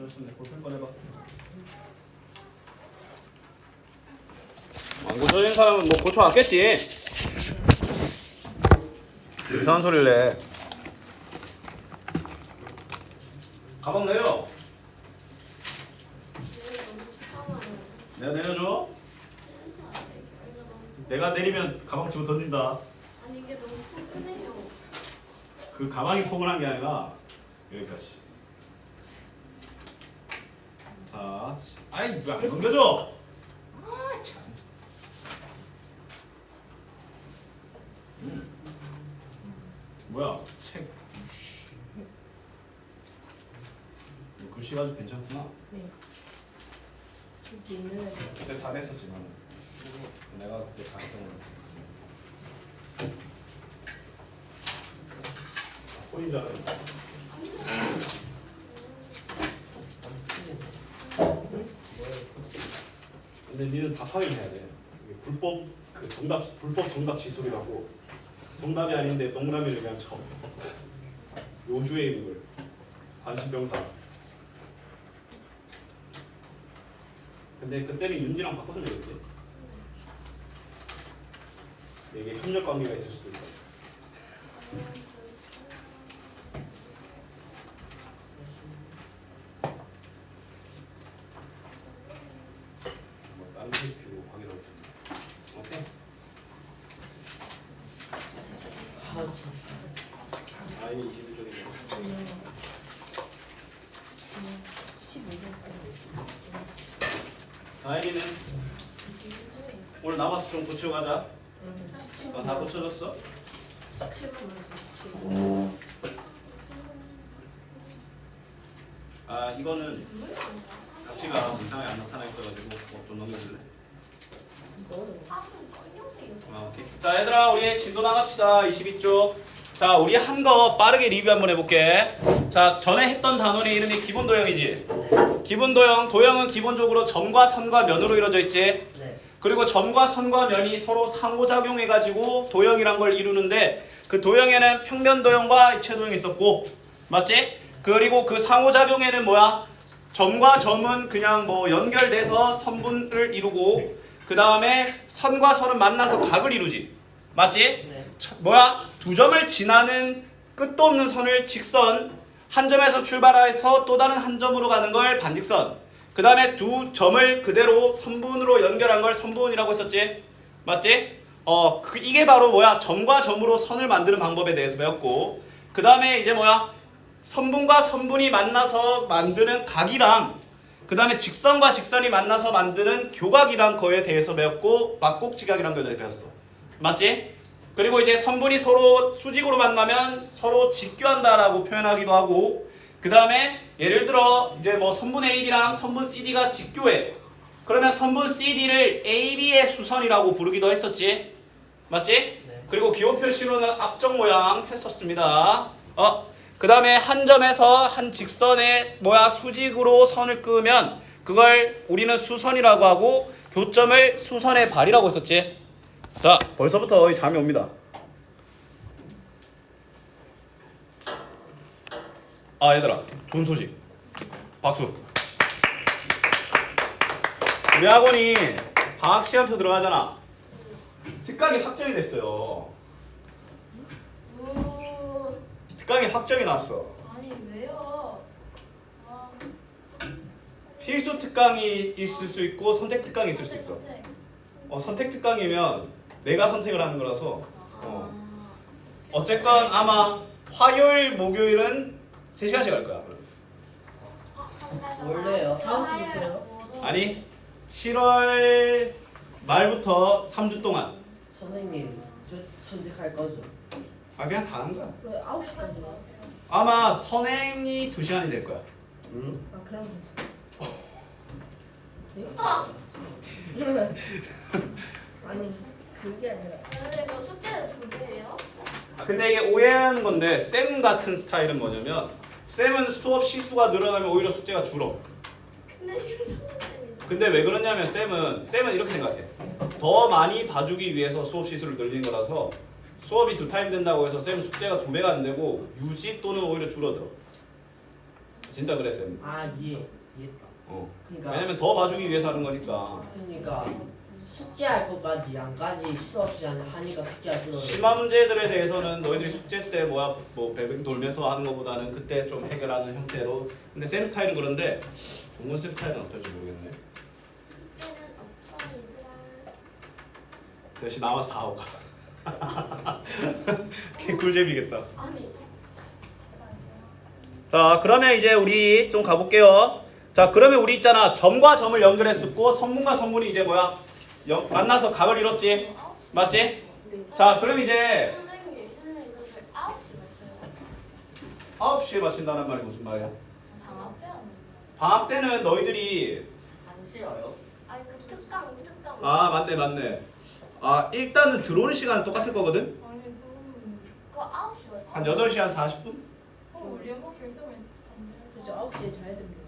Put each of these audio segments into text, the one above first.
맞추셨습니다. 고생 한번 해봐. 안 고쳐진 사람은 뭐 고쳐왔겠지. 이상한 소리를 내. 가방 내려. 내가 내려줘. 내가 내리면 가방 집어 던진다. 아니 이게 너무 크네요. 그 가방이 포근한 게 아니라 여기까지. 자, 아이 왜 안 넘겨줘? 아 참. 뭐야 책. 글씨가 아주 괜찮구나. 네. 있는 그때 다 냈었지만 내가 그때 다 했던 거. 보인 줄 알아요. 근데 니는 다 확인해야 돼. 이게 불법 그 불법 정답 지술이라고. 정답이 아닌데 동그라미를 그냥 쳐. 요주의 인물 관심병사. 근데 그때는 윤지랑 바꿨으면 되겠지. 이게 협력 관계가 있을 수도 있다. 뭐 다른 필요 확인하겠습니다. 오케이. 아이는 21쪽이네. 15분. 아이는 오늘 남아서 좀 고치고 가자. 다 고쳐졌어? 17분. 아 이거는 답지가 이상하게 안 나타나 있어가지고 좀 넘겨줄래? 오케이. 자 얘들아 우리 진도 나갑시다. 22쪽. 자 우리 한 거 빠르게 리뷰 한번 해볼게. 자 전에 했던 단원의 이름이 기본도형이지. 기본도형. 도형은 기본적으로 점과 선과 면으로 이루어져 있지. 네. 그리고 점과 선과 면이 서로 상호작용해가지고 도형이란 걸 이루는데 그 도형에는 평면도형과 입체도형이 있었고 맞지? 그리고 그 상호작용에는 뭐야? 점과 점은 그냥 뭐 연결돼서 선분을 이루고 그 다음에 선과 선은 만나서 각을 이루지 맞지? 네. 뭐야? 두 점을 지나는 끝도 없는 선을 직선, 한 점에서 출발해서 또 다른 한 점으로 가는 걸 반직선, 그 다음에 두 점을 그대로 선분으로 연결한 걸 선분이라고 했었지 맞지? 이게 바로 뭐야? 점과 점으로 선을 만드는 방법에 대해서 배웠고 그 다음에 이제 뭐야? 선분과 선분이 만나서 만드는 각이랑 그 다음에 직선과 직선이 만나서 만드는 교각이란 거에 대해서 배웠고 막곡지각이란 거에 대해서 배웠어 맞지? 그리고 이제 선분이 서로 수직으로 만나면 서로 직교한다라고 표현하기도 하고 그 다음에 예를 들어 이제 뭐 선분 AB랑 선분 CD가 직교해. 그러면 선분 CD를 AB의 수선이라고 부르기도 했었지 맞지? 네. 그리고 기호 표시로는 앞쪽 모양 했었습니다. 그 다음에 한 점에서 한 직선에 수직으로 선을 끄면 그걸 우리는 수선이라고 하고 교점을 수선의 발이라고 했었지. 자 벌써부터 잠이 옵니다. 얘들아 좋은 소식. 박수. 우리 학원이 방학 시간표 들어가잖아. 특강이 확정이 됐어요. 특강이 확정이 났어. 아니 왜요? 아, 필수 특강이 있을 수 있고 선택 특강이 있을 수 있어. 선택 특강이면 내가 선택을 하는 거라서 어쨌건 아마 화요일 목요일은 3시간씩 할 거야. 원래요. 다음 주부터요? 아니 7월 말부터 3주 동안 선생님, 저 선택할 거죠? 그냥 다 하는 거야. 왜 9시까지요? 아마 선행이 2시간이 될 거야. 응? 아 그럼 괜찮아. 아니 그게 아니라. 근데 그 숙제는 2개예요? 근데 이게 오해하는 건데 쌤 같은 스타일은 뭐냐면 쌤은 수업 시수가 늘어나면 오히려 숙제가 줄어. 근데 실수입니다. 근데 왜 그러냐면 쌤은 이렇게 생각해. 더 많이 봐주기 위해서 수업 시수를 늘리는 거라서 수업이 2타임 된다고 해서 쌤 숙제가 2배가 안 되고 유지 또는 오히려 줄어들어. 진짜 그래 쌤. 이해했다. 그러니까 왜냐면 더 봐주기 위해서 하는 거니까. 그러니까 숙제할 것까지 양까지 수업 시간에 하니까 숙제할 줄 심화 문제들에 대해서는 너희들이 숙제 때 뭐 배빙 돌면서 하는 것보다는 그때 좀 해결하는 형태로. 근데 쌤 스타일은 그런데 동문 쌤 스타일은 어떨지 모르겠네. 숙제는 없어 얘들아. 대신 남아서 다 하고 가. 개꿀잼이겠다. 아니. 자, 그러면 이제 우리 좀 가볼게요. 자, 그러면 우리 있잖아. 점과 점을 연결했었고 선문과 선문이 이제 뭐야? 만나서 각을 이뤘지? 맞지? 자, 그럼 이제 선생님 그 저희 9시 맞춰요. 9시에 마친다는 말이 무슨 말이야? 방학 때 하는 방학 때는 너희들이 안 싫어요? 아니 그 특강. 아, 맞네. 아, 일단은 들어오는 시간은 똑같을 거거든? 아니 그럼 그거 9시 맞춰. 한 8시 한 40분? 우리 엄마 결석을 안 돼. 진짜 9시에 자야 됩니다.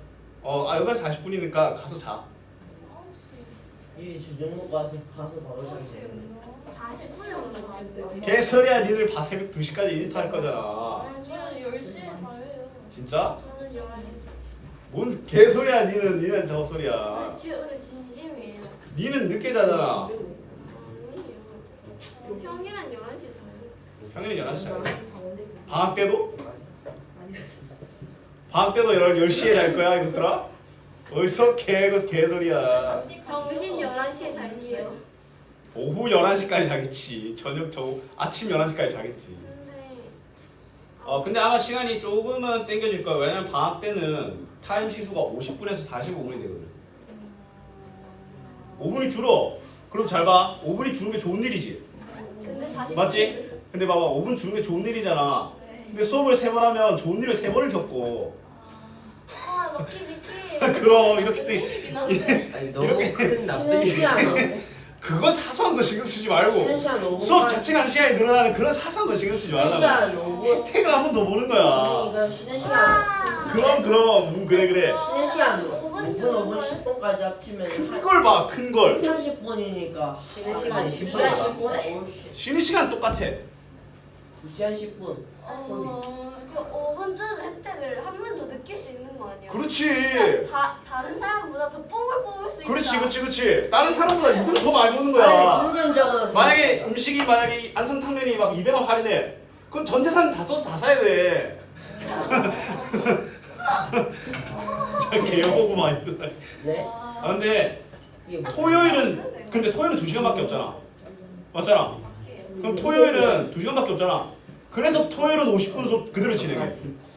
8시 40분이니까 가서 자. 9시. 예, 저녁 먹고 가서 바로 자세요. 40분이 넘는 개소리야, 니들 새벽 2시까지 인스타 할 거잖아. 아니 저는 10시에 자요. 진짜? 저는 11시. 뭔 개소리야, 니는 저 소리야. 근데 진심이에요. 니는 늦게 자잖아. 아니에요. 평일은 11시 자요. 평일에 11시 자요. 방학 때도? 방학 때도 10시에 잘 거야, 이것들아? 어디서 개소리야. 정신 11시에 잘게요. 오후 11시까지 자겠지. 아침 11시까지 자겠지. 근데 아마 시간이 조금은 땡겨질 거야. 왜냐면 방학 때는 타임 시수가 50분에서 45분이 되거든. 5분이 줄어. 그럼 잘 봐. 5분이 주는 게 좋은 일이지. 근데 40분. 맞지? 근데 봐봐. 5분 주는 게 좋은 일이잖아. 근데 수업을 3번 하면 좋은 일을 3번을 겪고. 아, 럭키 그럼 이렇게 돼. 아니 너무 이렇게 큰 나쁜 쉬는 시간. 그거 사소한 거 신경 쓰지 말고. 쉬는 시간 5분. 수업 자체가 시간이 늘어나는 그런 사소한 거 신경 쓰지 쉬는 말라고. 시간 5분. 혜택을 한 번 더 보는 거야. 이거 쉬는 시간. 그럼 그래. 쉬는 시간 5분 5분 10분까지 합치면 큰 걸 봐, 큰 걸. 30분이니까 쉬는 시간이 10분. 10분? 쉬는 시간 똑같아. 2시간 10분. 그 5분 전 혜택을 한 번 더 느낄 수 있는 거 아니야? 그렇지. 다른 사람보다 더 뽕을 뽑을 수 있다. 그렇지. 다른 사람보다 이들 더 많이 보는 아니 거야. 긍정적으로 만약에 음식이 안성탕면이 막 200원 할인해. 그럼 전 재산 다 써서 다 사야 돼. 진짜 개여보고만 이러다. 네? 근데 이게 뭐 토요일은 2시간밖에 없잖아. 맞잖아. 그럼 토요일은 2시간밖에 없잖아. 그래서 토요일은 50분 수업 그대로 진행해.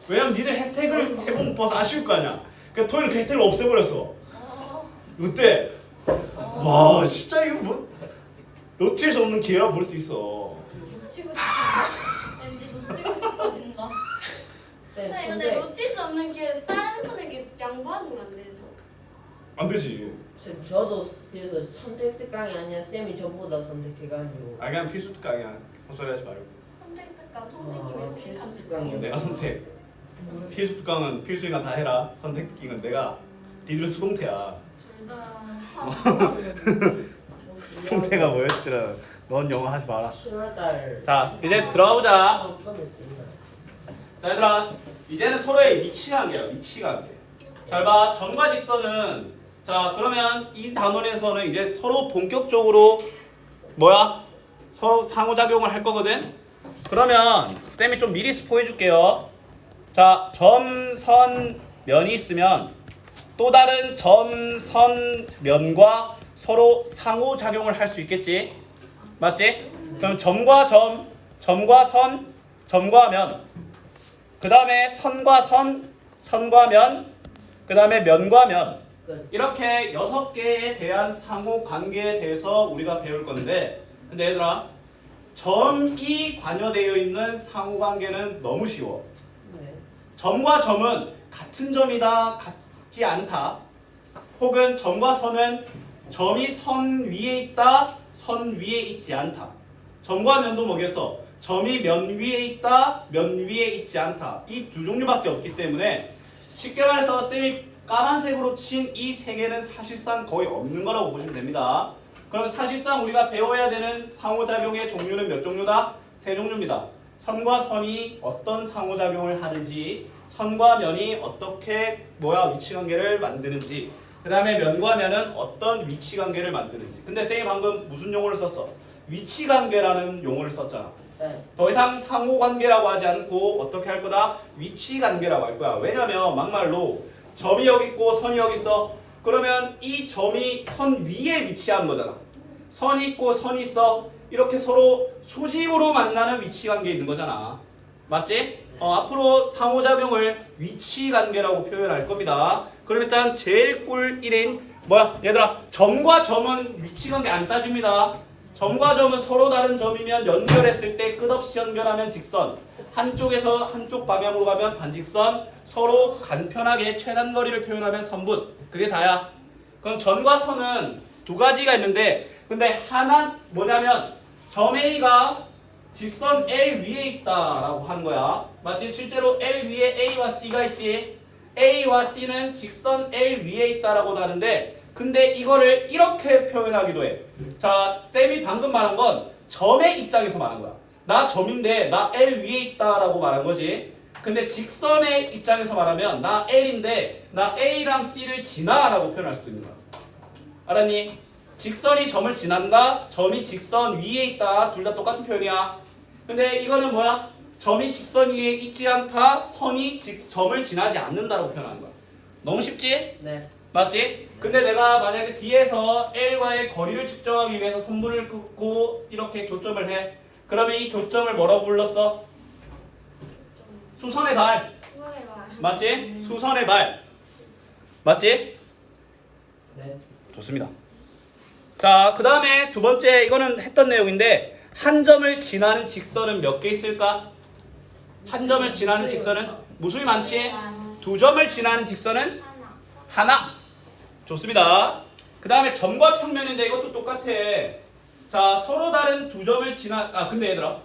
왜냐면 니들 혜택을 3번 못 봐서 아쉬울 거 아니야. 그러니까 토요일 그 혜택을 없애버렸어. 어때? 와 진짜 이거 뭐 놓칠 수 없는 기회라 볼 수 있어. 놓치고 싶어. 왠지 놓치고 싶어진다. 쌤 근데 선택 놓칠 수 없는 기회 다른 분에게 양보하는 건 안 되죠. 안 되지. 쌤 저도 그래서 선택 특강이 아니라 쌤이 저보다 선택해가지고 그냥 필수 특강이야. 헛소리 하지 말고. 선택 특강 선생님이 필수 선택한 특강이요. 내가 선택. 필수 특강은 필수인가 다 해라. 선택 특강은 내가 니들 수동태야. 둘다 수동태가 뭐였지라. 넌 영어 하지 마라. 7월달 자 이제 들어가 보자. 뻔했습니다. 자 얘들아 이제는 서로의 위치관계야. 위치관계. 잘 봐. 점과 직선은 자 그러면 이 단원에서는 이제 서로 본격적으로 서로 상호작용을 할 거거든. 그러면 쌤이 좀 미리 스포해 줄게요. 자 점, 선, 면이 있으면 또 다른 점, 선, 면과 서로 상호작용을 할 수 있겠지. 맞지? 그럼 점과 점, 점과 선, 점과 면, 그 다음에 선과 선, 선과 면, 그 다음에 면과 면, 끝. 이렇게 6개에 대한 상호관계에 대해서 우리가 배울 건데, 근데 얘들아 점이 관여되어 있는 상호관계는 너무 쉬워. 네. 점과 점은 같은 점이다, 같지 않다. 혹은 점과 선은 점이 선 위에 있다, 선 위에 있지 않다. 점과 면도 뭐겠어? 점이 면 위에 있다, 면 위에 있지 않다. 이 두 종류밖에 없기 때문에 쉽게 말해서 쌤이 까만색으로 친 이 세 개는 사실상 거의 없는 거라고 보시면 됩니다. 그럼 사실상 우리가 배워야 되는 상호작용의 종류는 몇 종류다? 세 종류입니다. 선과 선이 어떤 상호작용을 하는지, 선과 면이 어떻게 위치관계를 만드는지, 그 다음에 면과 면은 어떤 위치관계를 만드는지. 근데 쌤이 방금 무슨 용어를 썼어? 위치관계라는 용어를 썼잖아. 네. 더 이상 상호관계라고 하지 않고 어떻게 할 거다? 위치관계라고 할 거야. 왜냐면 막말로 점이 여기 있고 선이 여기 있어. 그러면 이 점이 선 위에 위치한 거잖아. 선이 있고 선이 있어. 이렇게 서로 수직으로 만나는 위치관계에 있는 거잖아. 맞지? 앞으로 상호작용을 위치관계라고 표현할 겁니다. 그럼 일단 제일 꿀 1인 얘들아, 점과 점은 위치관계 안 따집니다. 점과 점은 서로 다른 점이면 연결했을 때 끝없이 연결하면 직선, 한쪽에서 한쪽 방향으로 가면 반직선, 서로 간편하게 최단 거리를 표현하면 선분. 그게 다야. 그럼 점과 선은 두 가지가 있는데, 근데 하나 뭐냐면 점 A가 직선 L 위에 있다라고 하는 거야. 맞지? 실제로 L 위에 A와 C가 있지. A와 C는 직선 L 위에 있다라고 하는데, 근데 이거를 이렇게 표현하기도 해. 자, 쌤이 방금 말한 건 점의 입장에서 말한 거야. 나 점인데 나 L 위에 있다라고 말한 거지. 근데 직선의 입장에서 말하면 나 L인데 나 A랑 C를 지나라고 표현할 수도 있는 거야. 알았니? 직선이 점을 지난다, 점이 직선 위에 있다. 둘 다 똑같은 표현이야. 근데 이거는 점이 직선 위에 있지 않다, 선이 점을 지나지 않는다라고 표현하는 거야. 너무 쉽지? 네. 맞지? 근데 내가 만약에 뒤에서 L과의 거리를 측정하기 위해서 선분을 긋고 이렇게 교점을 해. 그러면 이 교점을 뭐라고 불렀어? 수선의 발. 그거에 말. 맞지? 수선의 발. 맞지? 네. 좋습니다. 자, 그 다음에 두 번째, 이거는 했던 내용인데, 한 점을 지나는 직선은 몇 개 있을까? 한 점을 지나는 직선은 무수히 많지? 두 점을 지나는 직선은 하나. 좋습니다. 그 다음에 점과 평면인데 이것도 똑같아. 자, 서로 다른 두 점을 근데 얘들아,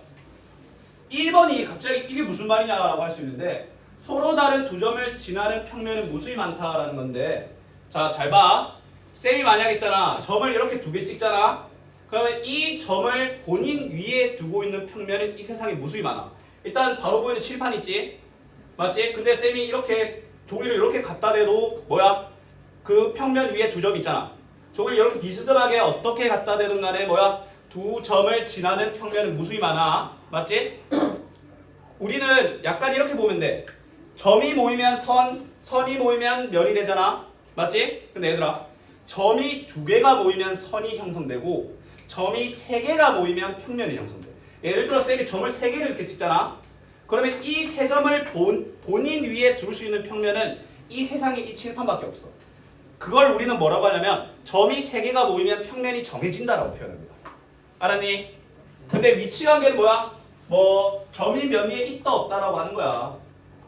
1번이 갑자기 이게 무슨 말이냐라고 할 수 있는데, 서로 다른 두 점을 지나는 평면은 무수히 많다라는 건데, 자, 잘 봐. 쌤이 만약 있잖아, 점을 이렇게 두 개 찍잖아. 그러면 이 점을 본인 위에 두고 있는 평면은 이 세상에 무수히 많아. 일단 바로 보이는 칠판 있지? 맞지? 근데 쌤이 이렇게 종이를 이렇게 갖다 대도 그 평면 위에 두 점 있잖아. 종이를 이렇게 비스듬하게 어떻게 갖다 대든 간에 두 점을 지나는 평면은 무수히 많아. 맞지? 우리는 약간 이렇게 보면 돼. 점이 모이면 선이 모이면 면이 되잖아. 맞지? 근데 얘들아, 점이 두 개가 모이면 선이 형성되고 점이 세 개가 모이면 평면이 형성돼. 예를 들어 쌤이 점을 세 개를 이렇게 찍잖아. 그러면 이 세 점을 본인 위에 둘 수 있는 평면은 이 세상에 이 칠판밖에 없어. 그걸 우리는 뭐라고 하냐면 점이 세 개가 모이면 평면이 정해진다라고 표현합니다. 알았니? 근데 위치관계는 점이 면 위에 있다 없다라고 하는 거야.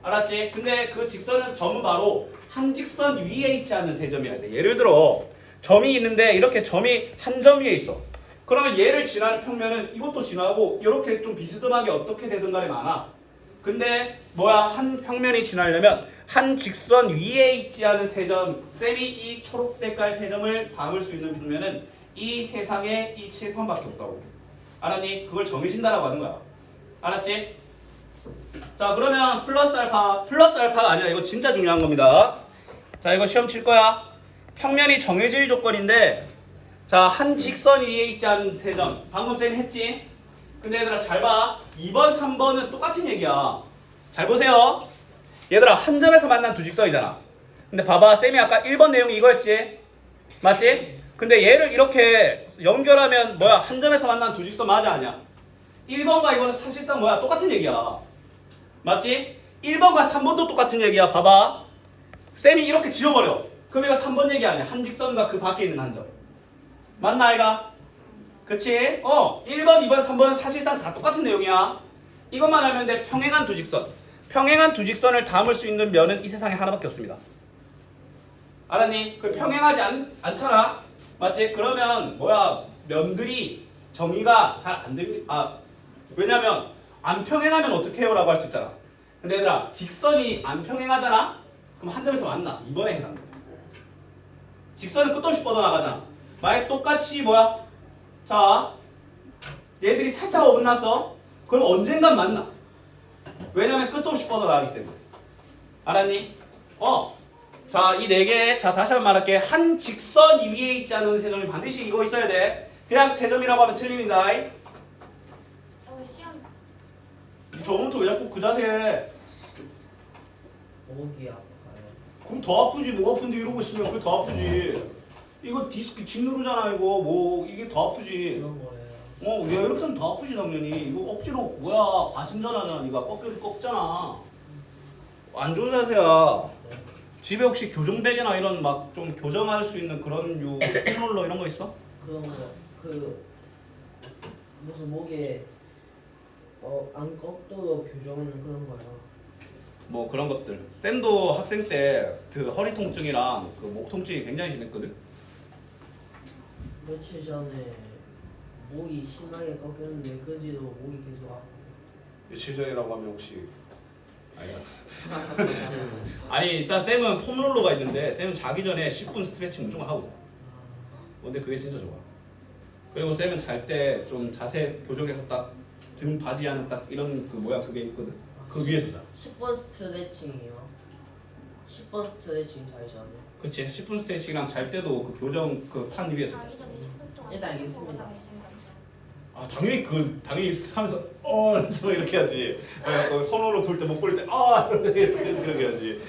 알았지? 근데 그 점은 바로 한 직선 위에 있지 않는 세 점이어야 돼. 예를 들어 점이 있는데 이렇게 점이 한 점 위에 있어. 그러면 얘를 지나는 평면은 이것도 지나고 이렇게 좀 비스듬하게 어떻게 되든 간에 많아. 근데 한 평면이 지나려면 한 직선 위에 있지 않은 세 점, 쌤이 이 초록 색깔 세 점을 담을 수 있는 평면은 이 세상에 이 칠판밖에 없다고. 알았니? 그걸 정해진다라고 하는 거야. 알았지? 자, 그러면 플러스 알파가 아니라 이거 진짜 중요한 겁니다. 자, 이거 시험 칠 거야. 평면이 정해질 조건인데, 자, 한 직선 위에 있지 않은 세 점. 방금 쌤이 했지? 근데 얘들아 잘 봐. 2번, 3번은 똑같은 얘기야. 잘 보세요. 얘들아, 한 점에서 만난 두 직선이잖아. 근데 봐봐, 쌤이 아까 1번 내용이 이거였지? 맞지? 근데 얘를 이렇게 연결하면 한 점에서 만난 두 직선 맞아 아니야? 1번과 2번은 사실상 똑같은 얘기야. 맞지? 1번과 3번도 똑같은 얘기야. 봐봐. 쌤이 이렇게 지워버려. 그럼 이거 3번 얘기 아니야. 한 직선과 그 밖에 있는 한 점. 맞나 아이가? 그치? 1번, 2번, 3번은 사실상 다 똑같은 내용이야. 이것만 알면 돼. 평행한 두 직선. 평행한 두 직선을 담을 수 있는 면은 이 세상에 하나밖에 없습니다. 알았니? 그 평행하지 않잖아. 맞지? 그러면 면들이 정의가 잘 안 됩니다. 왜냐면 안 평행하면 어떻게 해요? 라고 할 수 있잖아. 근데 얘들아, 직선이 안 평행하잖아? 그럼 한 점에서 만나. 이번에 해당돼. 직선은 끝도 없이 뻗어나가잖아. 만약 똑같이 자, 얘들이 살짝 어긋났어? 그럼 언젠간 만나. 왜냐면 끝도 없이 뻗어나가기 때문에. 알았니? 자, 이 네 개. 자, 다시 한번 말할게. 한 직선 위에 있지 않은 세 점이 반드시 이거 있어야 돼. 그냥 세 점이라고 하면 틀립니다. 시험 저부터 왜 자꾸 그 자세? 목이 아파요. 그럼 더 아프지. 뭐 아픈데 이러고 있으면 그게 더 아프지. 이거 디스크 짓누르잖아 이거. 뭐 이게 더 아프지. 그런 거예요. 야, 이렇게 하면 더 아프지 당연히. 이거 억지로 뭐야 과신전하잖아. 니가 꺾잖아. 안 좋은 자세야. 집에 혹시 교정베개나 이런 막 좀 교정할 수 있는 그런 유 폼롤러 이런 거 있어? 그런 거 무슨 목에 안 꺾도록 교정하는 그런 거요. 뭐 그런 것들. 쌤도 학생 때 그 허리 통증이랑 그 목 통증이 굉장히 심했거든. 며칠 전에 목이 심하게 꺾였는데 그 뒤로 목이 계속 아파요. 며칠 전이라고 하면 혹시 아니야. 아니 일단 쌤은 폼롤러가 있는데 쌤은 자기 전에 10분 스트레칭 무조건 하고 자. 근데 그게 진짜 좋아. 그리고 쌤은 잘 때 좀 자세 교정해서 딱 등 바지 안에 딱 이런 그 뭐야 그게 있거든. 그 위에서 자. 10번 스트레칭이요. 10번 스트레칭 잘 자요. 그치. 10분 스트레칭이랑 잘 때도 그 교정 그 판 위에서 자. 자기 전에 10분 동안 일단 알겠습니다. 아 당연히 하면서 그래서 이렇게 하지. 손으로 굴 때 못 굴 때 이렇게 하지.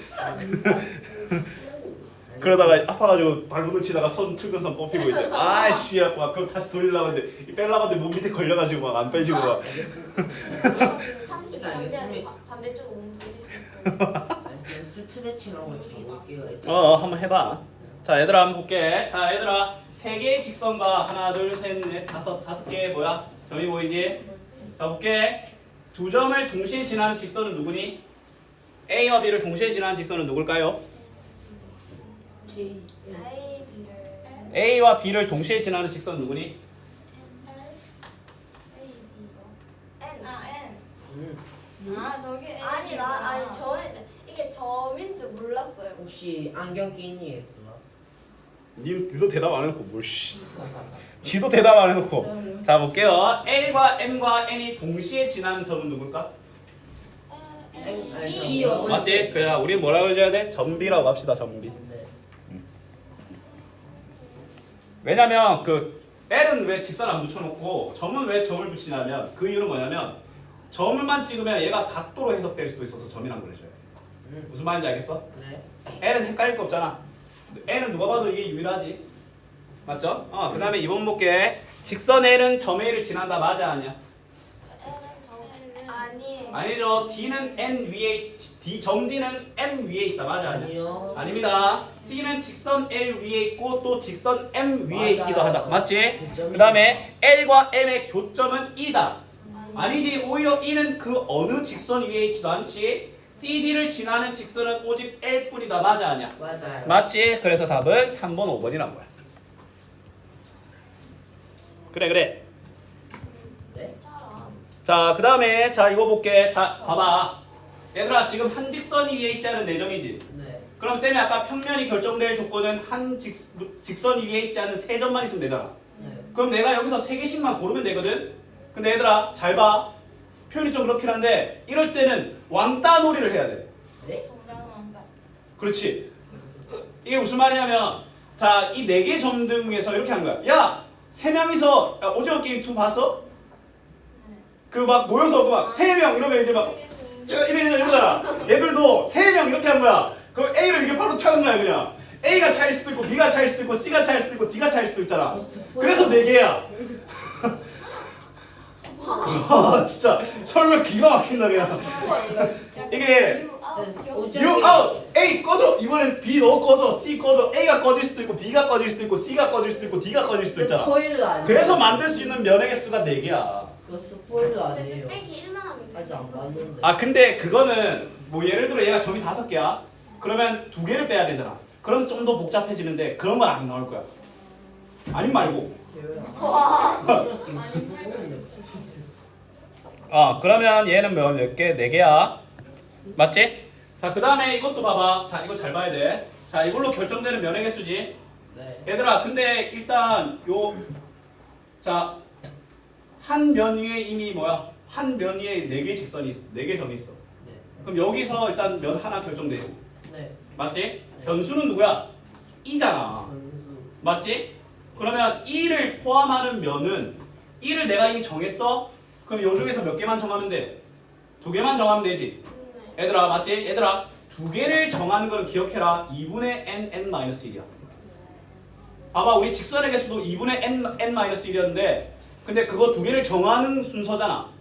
그러다가 아파가지고 발부둥 치다가 손 출근선 뽑히고 이제 아이씨 막 그럼 다시 돌리려고 했는데 빼려고 했는데 몸 밑에 걸려가지고 막 안 빼지고 막. 30분 알겠습니다. 반대쪽 옮길 수 있고 스트레칭하고 잡을게요. 한번 해봐. 자 얘들아 한번 볼게. 자 얘들아 세 개의 직선과 하나 둘 셋 넷 다섯 개 뭐야 점이 보이지? 자 볼게. 두 점을 동시에 지나는 직선은 누구니? A와 B를 동시에 지나는 직선은 누굴까요? K A, B를 A와 B를 동시에 지나는 직선 누구니? N 아 저기 N 아니 저는 이게 점인 줄 몰랐어요. 혹시 안경 낀 이 예쁘나? 니도 대답 안 해놓고 뭘 씨. 지도 대답 안 해놓고. 자 볼게요. L과 M과 N이 동시에 지나는 점은 누굴까? B요. 맞지? 그냥 우리 뭐라고 해줘야 돼? 점비라고 합시다. 점비. 네. 왜냐면 그 L은 왜 직선 안 붙여놓고 점은 왜 점을 붙이냐면 그 이유는 뭐냐면 점을만 찍으면 얘가 각도로 해석될 수도 있어서 점이란 걸 해줘야 돼. 무슨 말인지 알겠어? 네. L은 헷갈릴 거 없잖아. L은 누가 봐도 이게 유일하지. 맞죠? 그 다음에 2번 볼게. 직선 L은 점 A를 지난다. 맞아 아니야? 아니 아니죠. D는 N 위에 점 D는 M 위에 있다. 맞아 아니야? 아니요. 아닙니다. C는 직선 L 위에 있고 또 직선 M 위에 맞아요. 있기도 하다. 맞지? 교점이- 그 다음에 L과 M의 교점은 E다. 아니지. 오히려 E는 그 어느 직선 위에 있지도 않지. CD를 지나는 직선은 오직 L뿐이다. 맞아 아니야? 맞아요. 맞지? 그래서 답은 3번 5번이란 거야. 그래. 네. 자, 그 다음에 자 이거 볼게. 자, 봐봐. 얘들아 지금 한 직선이 위에 있지 않은 4점이지? 네. 그럼 쌤이 아까 평면이 결정될 조건은 한 직선이 위에 있지 않은 3점만 있으면 되잖아. 네. 그럼 내가 여기서 3개씩만 고르면 되거든? 근데 얘들아 잘 봐. 표현이 좀 그렇긴 한데 이럴 때는 왕따 놀이를 해야 돼. 네? 그렇지. 이게 무슨 말이냐면 자, 이 4개 점 등에서 이렇게 한 거야. 야! 3명이서 오징어 게임 2 봤어? 그 막 모여서 그 막 3명 이러면 이제 막 이러잖아. 얘들도 3명 이렇게 한 거야. 그럼 A를 이렇게 바로 차는 거야 그냥. A가 차일 수도 있고 B가 차일 수도 있고 C가 차일 수도 있고 D가 차일 수도 있잖아. 그래서 4개야. 와 진짜 설명 기가 막힌다 그냥. 이게 You out! A 꺼져! 이번엔 B 너 꺼져! C 꺼져! A가 꺼질 수도 있고 B가 꺼질 수도 있고 C가 꺼질 수도 있고 D가 꺼질 수도 있잖아. 스포일러 아니에요? 그래서 만들 수 있는 면의 개수가 4개야. 그거 스포일러 근데 아니에요? 빼기 1만 하면 아직 안 봤는데. 아 근데 그거는 뭐 예를 들어 얘가 점이 5개야. 그러면 2개를 빼야 되잖아. 그럼 좀 더 복잡해지는데 그런 건 안 나올 거야. 아님 말고. 그러면 얘는 몇 개? 4개야. 맞지? 자, 그 다음에 이것도 봐봐. 자, 이거 잘 봐야 돼. 자, 이걸로 결정되는 면의 개수지. 네. 얘들아, 근데 일단 자, 한 면 위에 이미 뭐야? 한 면 위에 4개의 직선이 있어. 4개 점이 있어. 네. 그럼 여기서 일단 면 하나 결정되고. 네. 맞지? 변수는 누구야? 2잖아. 변수. 맞지? 그러면 2를 포함하는 면은 2를 내가 이미 정했어? 그럼 요 중에서 몇 개만 정하면 돼? 2개만 정하면 되지. 얘들아 맞지? 얘들아 2개를 정하는 걸 기억해라. 2분의 n-1이야. 봐봐 우리 직선의 개수도 2분의 n-1이었는데 근데 그거 2개를 정하는 순서잖아.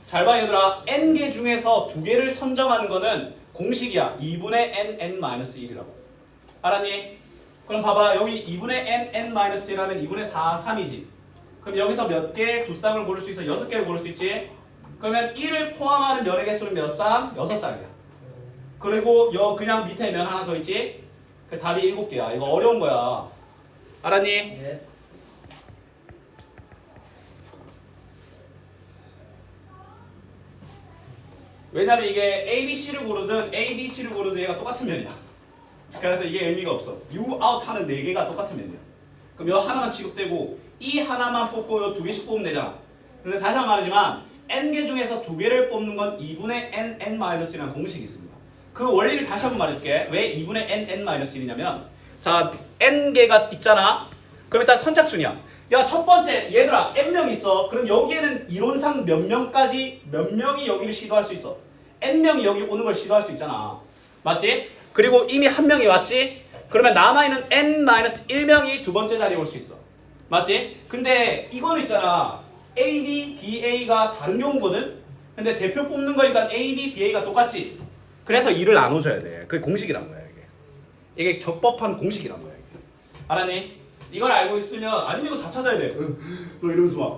잘 봐 얘들아. n개 중에서 2개를 선정하는 거는 공식이야. 2분의 n-1이라고. 알았니? 그럼 봐봐 여기 2분의 n-1이라면 2분의 4, 3이지. 그럼 여기서 몇 개 두 쌍을 고를 수 있어? 6개를 고를 수 있지. 그러면 1을 포함하는 면의 개수는 몇 쌍? 6쌍이야. 그리고 그냥 밑에 면 하나 더 있지? 그 답이 7개야. 이거 어려운 거야. 알았니? 예. 왜냐면 이게 A, B, C를 고르든 A, D, C를 고르든 얘가 똑같은 면이야. 그래서 이게 의미가 없어. U, out 하는 4개가 똑같은 면이야. 그럼 요 하나만 취급되고 이 하나만 뽑고 요 2개씩 뽑으면 되잖아. 근데 다시 한번 말하지만 n개 중에서 2개를 뽑는 건 2분의 n-1이라는 공식이 있습니다. 그 원리를 다시 한번 말해줄게. 왜 2분의 n-1이냐면 자 n개가 있잖아. 그럼 일단 선착순이야. 야 첫 번째 얘들아 n명이 있어. 그럼 여기에는 이론상 몇 명이 여기를 시도할 수 있어. n명이 여기 오는 걸 시도할 수 있잖아. 맞지? 그리고 이미 한 명이 왔지? 그러면 남아있는 n-1명이 두 번째 자리에 올 수 있어. 맞지? 근데 이거는 있잖아. A, B, B, A가 다른 경우거든? 근데 대표 뽑는 거니까 A, B, B, A가 똑같지? 그래서 2를 나눠줘야 돼. 그게 공식이란 거야 이게. 이게 적법한 공식이란 거야 이게. 알았니? 이걸 알고 있으면 아니면 이거 다 찾아야 돼. 이러면서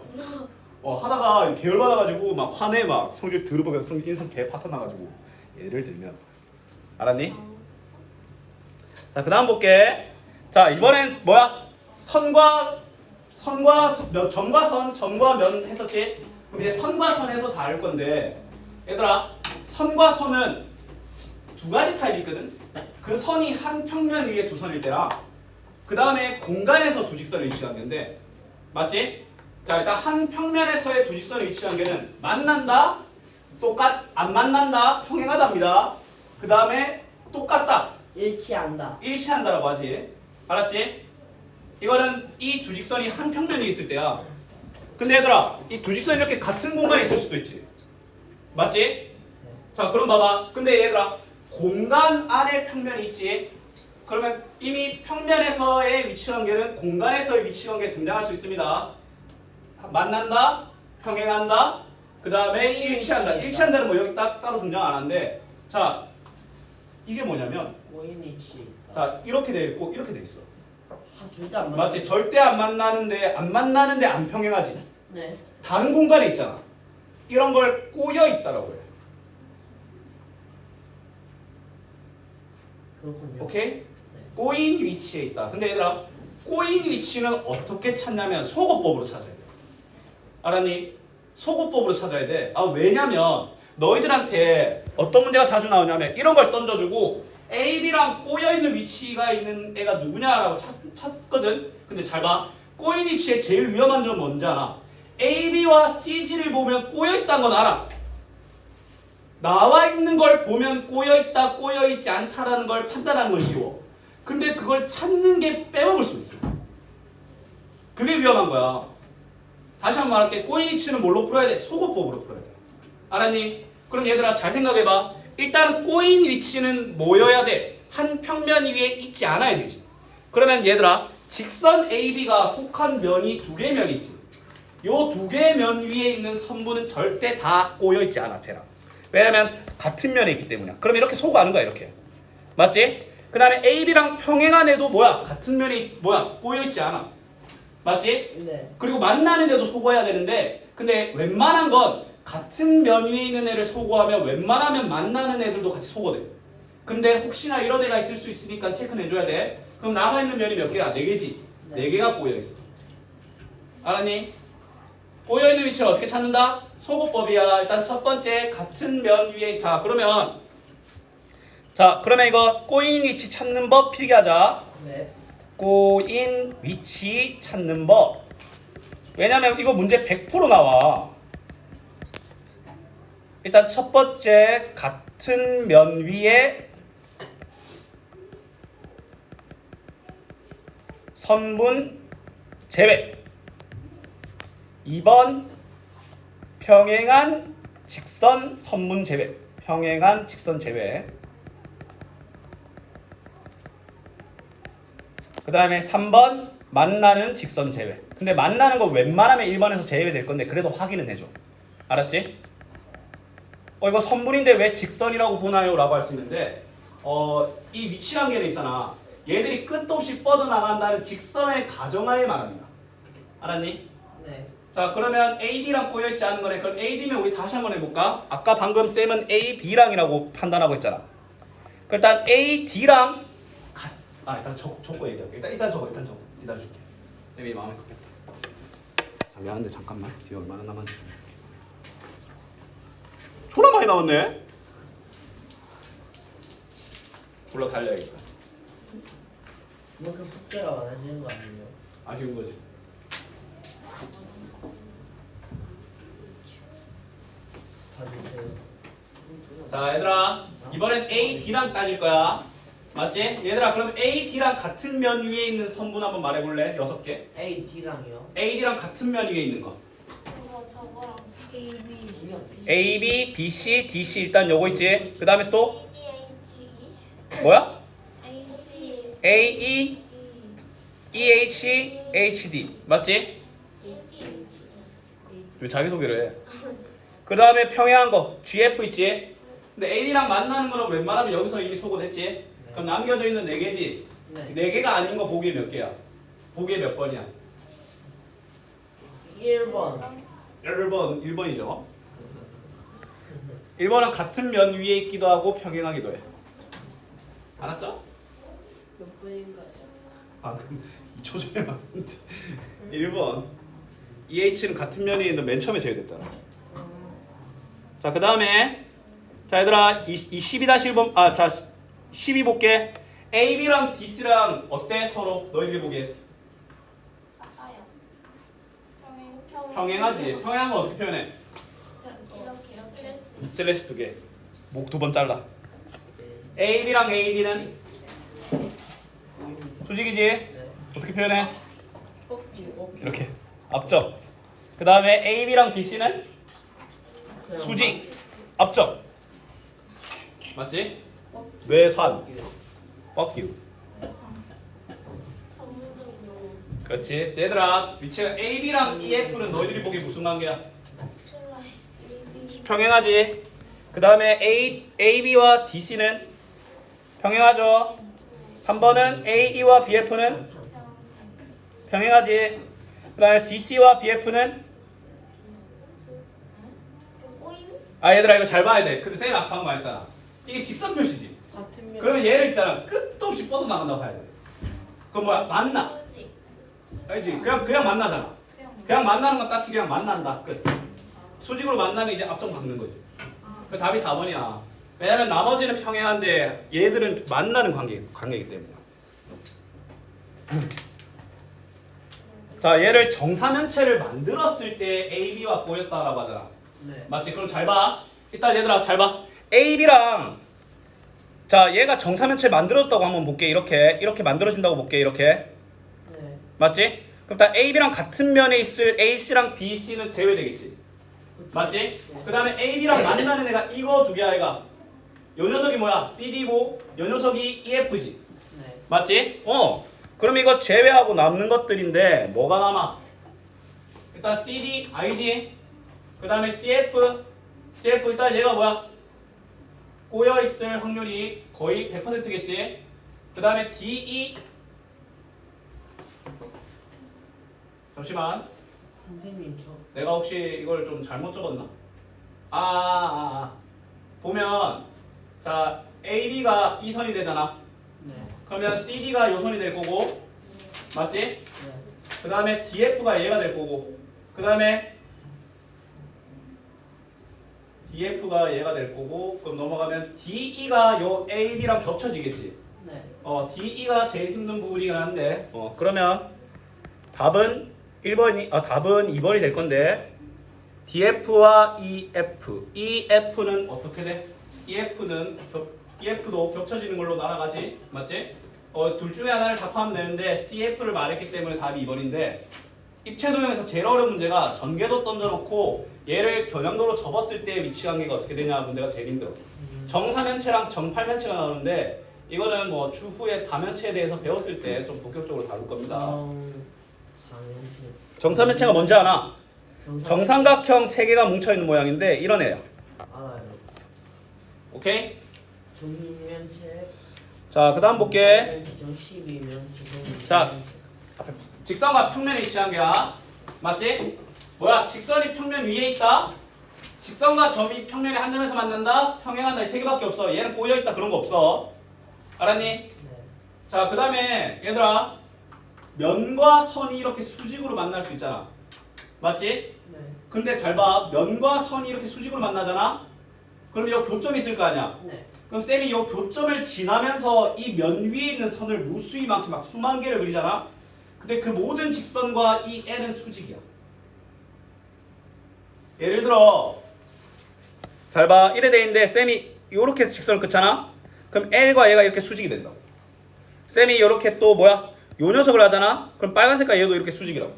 막 하다가 계열받아가지고 막 화내 막 성질 더럽게 인성 개 파탄 나가지고 예를 들면 알았니? 자 그다음 볼게. 자 이번엔 뭐야? 점과 면 했었지? 그럼 이제 선과 선에서 다를 건데 얘들아 선과 선은 두 가지 타입이 있거든? 그 선이 한 평면 위에 두 선일 때랑 그 다음에 공간에서 두 직선을 위치한 건데 맞지? 자 일단 한 평면에서의 두 직선을 위치한 게는 만난다, 안 만난다, 평행하답니다. 그 다음에 똑같다, 일치한다. 일치한다라고 하지. 알았지? 이거는 이 두 직선이 한 평면에 있을 때야. 근데 얘들아 이 두 직선이 이렇게 같은 공간에 있을 수도 있지. 맞지? 자 그럼 봐봐. 근데 얘들아 공간 안에 평면이 있지. 그러면 이미 평면에서의 위치관계는 공간에서의 위치관계에 등장할 수 있습니다. 만난다, 평행한다, 그 다음에 일치한다. 일치한다는 뭐 여기 따로 등장 안 하는데 자 이게 뭐냐면 고인이치. 자 이렇게 돼 있고 이렇게 돼 있어. 절대 안 맞지? 절대 안 만나는데 안 평행하지. 네. 다른 공간에 있잖아. 이런 걸 꼬여 있다라고 해. 그렇군요. 오케이? 꼬인 위치에 있다. 근데 얘들아 꼬인 위치는 어떻게 찾냐면 소거법으로 찾아야 돼. 알았니? 소거법으로 찾아야 돼. 아 왜냐면 너희들한테 어떤 문제가 자주 나오냐면 이런 걸 던져주고 A, B랑 꼬여있는 위치가 있는 애가 누구냐라고 찾거든. 근데 잘 봐. 꼬인 위치의 제일 위험한 점은 뭔지 알아? A, B와 CG를 보면 꼬여있다는 건 알아. 나와 있는 걸 보면 꼬여있다, 꼬여있지 않다라는 걸 판단하는 건 쉬워. 근데 그걸 찾는 게 빼먹을 수 있어. 그게 위험한 거야. 다시 한번 말할게. 꼬인 위치는 뭘로 풀어야 돼? 소거법으로 풀어야 돼. 알았니? 그럼 얘들아 잘 생각해봐. 일단은 꼬인 위치는 뭐여야 돼? 한 평면 위에 있지 않아야 되지. 그러면 얘들아 직선 AB가 속한 면이 두 개 면이 있지. 요 두 개 면 위에 있는 선분은 절대 다 꼬여있지 않아 쟤랑. 왜냐면 같은 면에 있기 때문이야. 그럼 이렇게 소거하는 거야 이렇게. 맞지? 그 다음에 AB랑 평행한 애도 뭐야? 같은 면이 뭐야? 꼬여있지 않아. 맞지? 네. 그리고 만나는 애도 소거해야 되는데 근데 웬만한 건 같은 면 위에 있는 애를 소거하면 웬만하면 만나는 애들도 같이 소거돼. 근데 혹시나 이런 애가 있을 수 있으니까 체크는 해줘야 돼. 그럼 남아있는 면이 몇 개야? 4개지? 네. 4개가 꼬여있어. 알았니? 꼬여있는 위치를 어떻게 찾는다? 소거법이야. 일단 첫 번째 같은 면 위에 자 그러면 이거 꼬인 위치 찾는 법 필기하자. 네. 꼬인 위치 찾는 법. 왜냐면 이거 문제 100% 나와. 일단 첫 번째 같은 면 위에 선분 제외. 2번 평행한 직선 선분 제외. 평행한 직선 제외. 그 다음에 3번 만나는 직선 제외. 근데 만나는 거 웬만하면 1번에서 제외될 건데 그래도 확인은 해줘. 알았지? 이거 선분인데 왜 직선이라고 보나요? 라고 할 수 있는데 이 위치관계는 있잖아. 얘들이 끝도 없이 뻗어나간다는 직선의 가정하에 말합니다. 알았니? 네. 자 그러면 AD랑 꼬여있지 않은 거네. 그럼 AD면 우리 다시 한번 해볼까? 아까 방금 쌤은 AB랑이라고 판단하고 있잖아. 일단 AD랑 일단 적고 얘기할게. 일단 적어. 이따 줄게. 쌤이 마음에 급했다. 자 미안한데 잠깐만. 뒤에 얼마나 남았는지 좀. 졸라 많이 남았네. 불러 달려야겠다. 그만큼 숙제가 많아지는 거 아니에요? 아쉬운 거지. 다 주세요. 자 얘들아 이번엔 AD랑 따질 거야. 맞지? 얘들아 그럼 AD랑 같은 면 위에 있는 선분 한번 말해볼래? 6개. A, D랑요? AD랑 같은 면 위에 있는 거. 그거 저거랑 AB, BC, DC 일단 요거 있지. 그 다음에 또 ADHD 뭐야? AD AE, EH, HD 맞지? 왜 자기소개를 해? 그 다음에 평행한 거 GF 있지? 근데 AD랑 만나는 거는 웬만하면 여기서 이미 소개됐지? 그럼 남겨져 있는 4개지? 네. 4개가 아닌 거 보기에 몇 개야? 보기에 몇 번이야? 1번. 1번이죠. 1번은 같은 면 위에 있기도 하고 평행하기도 해. 알았죠? 몇 분인가요? 방금 2초 전에 맞는데 1번 EH는 같은 면에 있는 맨 처음에 제외됐잖아. 자 그 다음에 자 얘들아 이 12-1번 자 12 볼게. AB랑 DC랑 어때? 서로 너희들이 보기에 작아요. 평행하지. 평행한 거 어떻게 표현해? 이렇게 슬래시 2개. 목 2번 잘라. AB랑 AD는 수직이지? 네. 어떻게 표현해? 어, 이렇게 앞쪽. 그 다음에 AB랑 BC는 수직 앞쪽. 맞지? 외산 뻑기우. 전문적인 용어. 그렇지. 얘들아 위치가 AB랑 EF는 너희들이 보기에 무슨 관계야? 슬라이스 평행하지. 그 다음에 AB와 DC는 평행하죠. 3번은 AE와 BF는 평행하지. 그 다음에 DC와 BF는 꼬인 얘들아 이거 잘 봐야 돼. 근데 쌤이 아까 방금 말했잖아. 이게 직선 표시지. 같은 면. 그러면 얘를 있잖아 끝도 없이 뻗어나간다고 봐야 돼. 그럼 뭐야? 만나. 수직 알지? 그냥 만나잖아. 그냥 만나는 건 딱히 그냥 만난다. 끝. 수직으로 만나면 이제 앞쪽 박는 거지. 그 답이 4번이야. 왜냐면 나머지는 평행한데 얘들은 만나는 관계이기 때문에. 자, 얘를 정사면체를 만들었을 때 AB와 꼬였다라고 하잖아. 네. 맞지? 그럼 잘 봐. 일단 얘들아 잘 봐. AB랑 자, 얘가 정사면체 만들었다고 한번 볼게. 이렇게 만들어진다고 볼게. 이렇게. 네. 맞지? 그럼 다 AB랑 같은 면에 있을 AC랑 BC는 제외되겠지. 그쵸? 맞지? 네. 그 다음에 AB랑 만나는 애가 이거 두 개야. 얘가 요 녀석이 뭐야? CD고 요 녀석이 EF지. 네. 맞지? 그럼 이거 제외하고 남는 것들인데 뭐가 남아? 일단 CD, I지. 그 다음에 CF 일단 얘가 뭐야? 꼬여있을 확률이 거의 100%겠지. 그 다음에 DE 잠시만. 선생님 저. 내가 혹시 이걸 좀 잘못 적었나? 보면 자 AB가 이 선이 되잖아. 네. 그러면 CD가 요 선이 될 거고 맞지? 네. 그 다음에 DF가 얘가 될 거고 그 다음에 DF가 얘가 될 거고 그럼 넘어가면 DE가 요 AB랑 겹쳐지겠지. 네. DE가 제일 힘든 부분이긴 한데 그러면 답은 2번이 될 건데 DF와 EF. EF는 어떻게 돼? EF도 겹쳐지는 걸로 날아가지. 맞지? 둘 중에 하나를 답하면 되는데 CF를 말했기 때문에 답이 2번인데 입체도형에서 제일 어려운 문제가 전개도 던져놓고 얘를 겨냥도로 접었을 때 위치관계가 어떻게 되냐 문제가 제일 힘들어. 정사면체랑 정팔면체가 나오는데 이거는 뭐 추후에 다면체에 대해서 배웠을 때 좀 본격적으로 다룰 겁니다. 정사면체. 정사면체가 뭔지 아나? 정삼각형 3개가 뭉쳐있는 모양인데 이런 애야. 알아요. 오케이? 정면체. 자, 그 다음 볼게. 정십이면 자, 직선과 평면의 위치관계야. 맞지? 뭐야? 직선이 평면 위에 있다. 직선과 점이 평면의 한 점에서 만난다. 평행한다. 이 3개밖에 없어. 얘는 꼬여있다. 그런 거 없어. 알았니? 네. 자, 그 다음에 얘들아 면과 선이 이렇게 수직으로 만날 수 있잖아. 맞지? 네. 근데 잘 봐. 면과 선이 이렇게 수직으로 만나잖아. 그럼 여기 교점이 있을 거 아니야. 네. 그럼 쌤이 이 교점을 지나면서 이 면 위에 있는 선을 무수히 많게 막 수만 개를 그리잖아. 근데 그 모든 직선과 이 L은 수직이야. 예를 들어 잘 봐. 이래 돼 있는데 쌤이 요렇게 해서 직선을 긋잖아. 그럼 L과 얘가 이렇게 수직이 된다고. 쌤이 요렇게 또 뭐야? 요 녀석을 하잖아. 그럼 빨간색과 얘도 이렇게 수직이라고.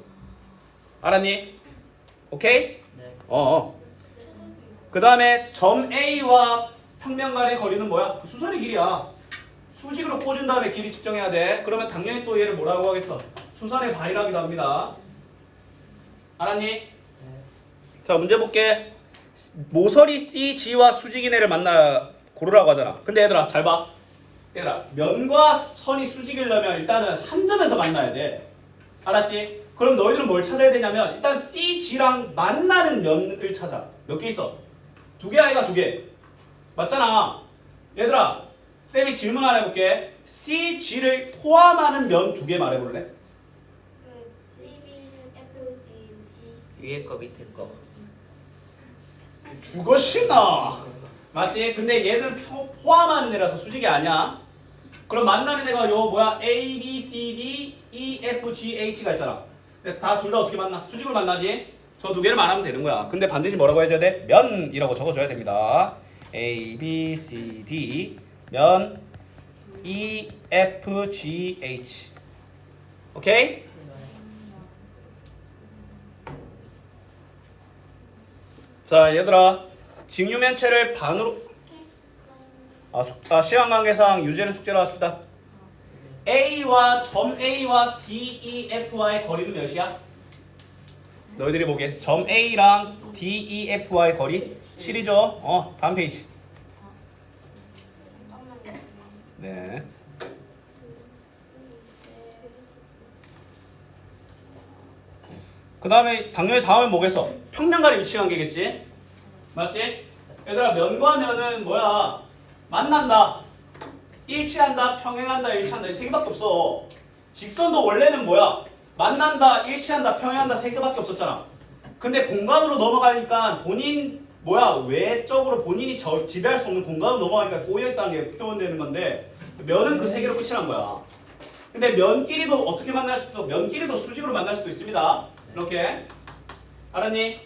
알았니? 오케이? 네. 그 다음에 점 A와 평면 간의 거리는 뭐야? 그 수선의 길이야. 수직으로 꽂은 다음에 길이 측정해야 돼. 그러면 당연히 또 얘를 뭐라고 하겠어? 수선의 발이라기도 합니다. 알았니? 네. 자, 문제 볼게. 모서리 CG와 수직인 애를 만나 고르라고 하잖아. 근데 얘들아 잘 봐. 얘들아 면과 선이 수직이려면 일단은 한 점에서 만나야 돼. 알았지? 그럼 너희들은 뭘 찾아야 되냐면 일단 CG랑 만나는 면을 찾아. 몇 개 있어? 2개 아이가 2개. 맞잖아. 얘들아 쌤이 질문 하나 해볼게. CG를 포함하는 면 2개 말해볼래? 그 CB, FG, DC. 위에 거 밑에 거. 죽었시나. 맞지? 근데 얘들 포함하는 애라서 수직이 아니야. 그럼 만나는 애가 요 뭐야? A, B, C, D, E, F, G, H가 있잖아. 근데 다 둘 다 어떻게 만나? 수직으로 만나지? 저 2개를 말하면 되는 거야. 근데 반드시 뭐라고 해줘야 돼? 면이라고 적어줘야 됩니다. A, B, C, D 면 E, F, G, H. 오케이? 자, 얘들아 직류면체를 반으로 시간 관계상 유제는 숙제로 하십시다. A와 점 A와 D, E, F와의 거리는 몇이야? 너희들이 보기에 점 A랑 D, E, F와의 거리 7이죠? 다음 페이지. 잠깐만요. 네. 그 다음에 당연히 다음은 뭐겠어? 평면간의 위치관계겠지? 맞지? 얘들아 면과 면은 뭐야? 만난다, 일치한다, 평행한다, 일치한다 이 3개밖에 없어. 직선도 원래는 뭐야? 만난다, 일치한다, 평행한다 3개밖에 없었잖아. 근데 공간으로 넘어가니까 본인 뭐야? 외적으로 본인이 지배할 수 없는 공간으로 넘어가니까 꼬여있다는 게 표현되는 건데 면은 그 3개로 끝이 난 거야. 근데 면끼리도 어떻게 만날 수 있어? 면끼리도 수직으로 만날 수도 있습니다. 이렇게. 알았니?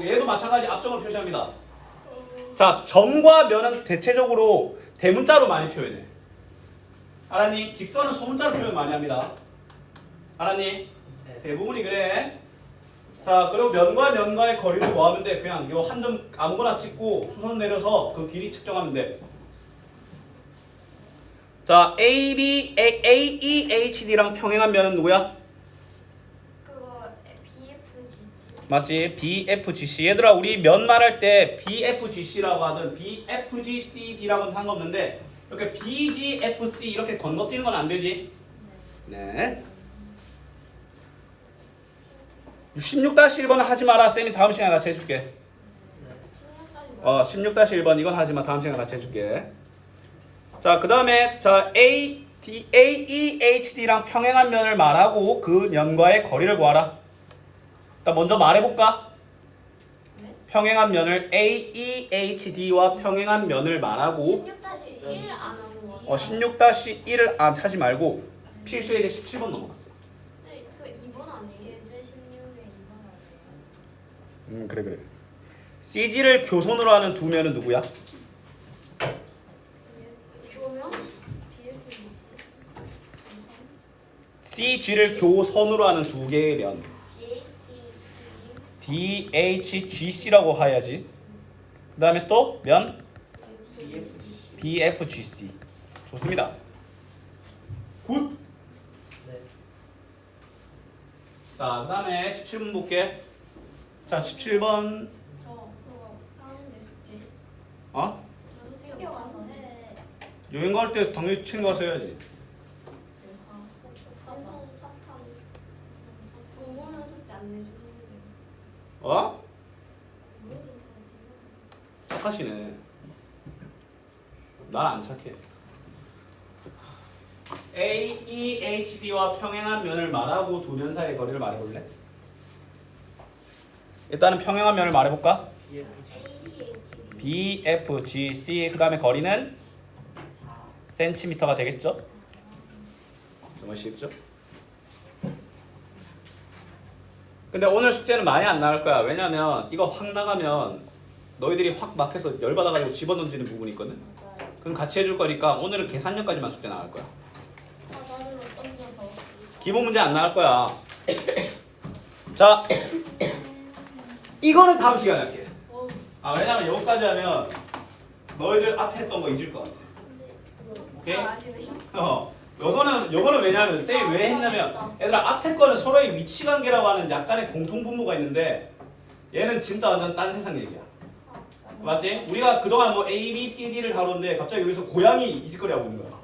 얘도 마찬가지 앞쪽으로 표시합니다. 자, 점과 면은 대체적으로 대문자로 많이 표현해. 알았니? 직선은 소문자로 표현 많이 합니다. 알았니? 네. 대부분이 그래. 자, 그리고 면과 면과의 거리를 구하면 돼. 그냥 요 한 점 아무거나 찍고 수선 내려서 그 길이 측정하면 돼. 자, AEHD랑 평행한 면은 누구야? 그거 BFGC. 맞지? BFGC. 얘들아 우리 면 말할 때 BFGC라고 하든 BFGCD라고 하든 상관없는데 이렇게 BGFC 이렇게 건너뛰는 건 안 되지? 네. 16-1번은 하지 마라. 쌤이 다음 시간에 같이 해줄게. 16-1번 이건 하지 마. 다음 시간에 같이 해줄게. 자, 그 다음에 자 AEHD랑 평행한 면을 말하고 그 면과의 거리를 구하라. 일단 먼저 말해볼까? 네? 평행한 면을 AEHD와 평행한 면을 말하고 16-1 안 하는 거. 16-1을 하지 말고 필수에 이제 17번 넘어갔어. 그 2번 아니에요? 제 16에 2번 아니에요? 그래. CG를 교선으로 하는 두 면은 누구야? 교면 BFGC. CG를 교선으로 하는 두 개의 면 BHC. DHGC라고 해야지. 그 다음에 또 면 BFGC. BFGC. 좋습니다. 굿. 네. 자, 그 다음에 17번 볼게. 자, 17번. 저 그거 하는데 숙제. 어? 저도 챙겨가서 해. 여행 갈 때 당연히 챙겨가서 해야지. 방송 파탄. 부모는 숙제 안 내주는데. 어? 착하시네. 난 안 착해. AEHD와 평행한 면을 말하고 두 면 사이의 거리를 말해볼래? 일단은 평행한 면을 말해볼까? ADHD. BFGC 그 다음에 거리는 센티미터가 되겠죠? 정말 쉽죠? 근데 오늘 숙제는 많이 안 나올 거야. 왜냐면 이거 확 나가면 너희들이 확 막해서 열받아가지고 집어던지는 부분이 있거든. 그럼 같이 해줄 거니까 오늘은 계산력까지만 숙제 나갈 거야. 바다로 던져서. 기본 문제 안 나갈 거야. 자, 이거는 다음 시간에 할게. 왜냐면 여기까지 하면 너희들 앞에 했던 거 잊을 것 같아. 오케이? 아시네요. 요거는 왜냐면 쌤이 왜 했냐면 얘들아 앞에 거는 서로의 위치 관계라고 하는 약간의 공통 분모가 있는데 얘는 진짜 완전 딴 세상 얘기야. 맞지? 우리가 그동안 뭐 A, B, C, D를 다뤘는데 갑자기 여기서 고양이 이짓거리 하고 있는 거야.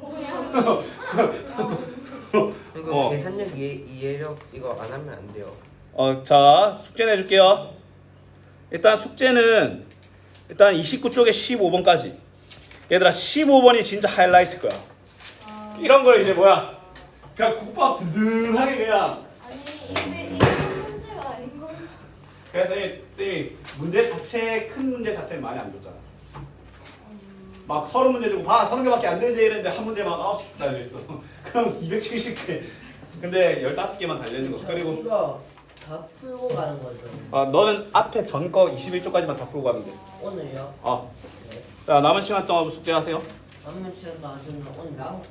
이거 계산력 이해력 이거 안 하면 안 돼요. 자 숙제 내줄게요. 일단 숙제는 일단 29쪽에 15번까지. 얘들아 15번이 진짜 하이라이트 거야. 이런 걸 이제 뭐야? 그냥 국밥 든든하게 그냥. 아니 이게 문제가 아닌 거. 그래서 이 문제 자체 큰 문제 자체는 많이 안 줬잖아. 막 30문제 주고 봐 30개밖에 안 되지 이랬는데 한 문제 막 9개 달려 있어. 그럼 270개. 근데 15개만 달려 있는 거. 그리고 이거 다 풀고 가는 거죠. 너는 앞에 전 거 21쪽까지만 다 풀고 가면 돼. 오늘요? 어. 네. 자 남은 시간 동안 숙제하세요. 남은 시간 맞으면 오늘 남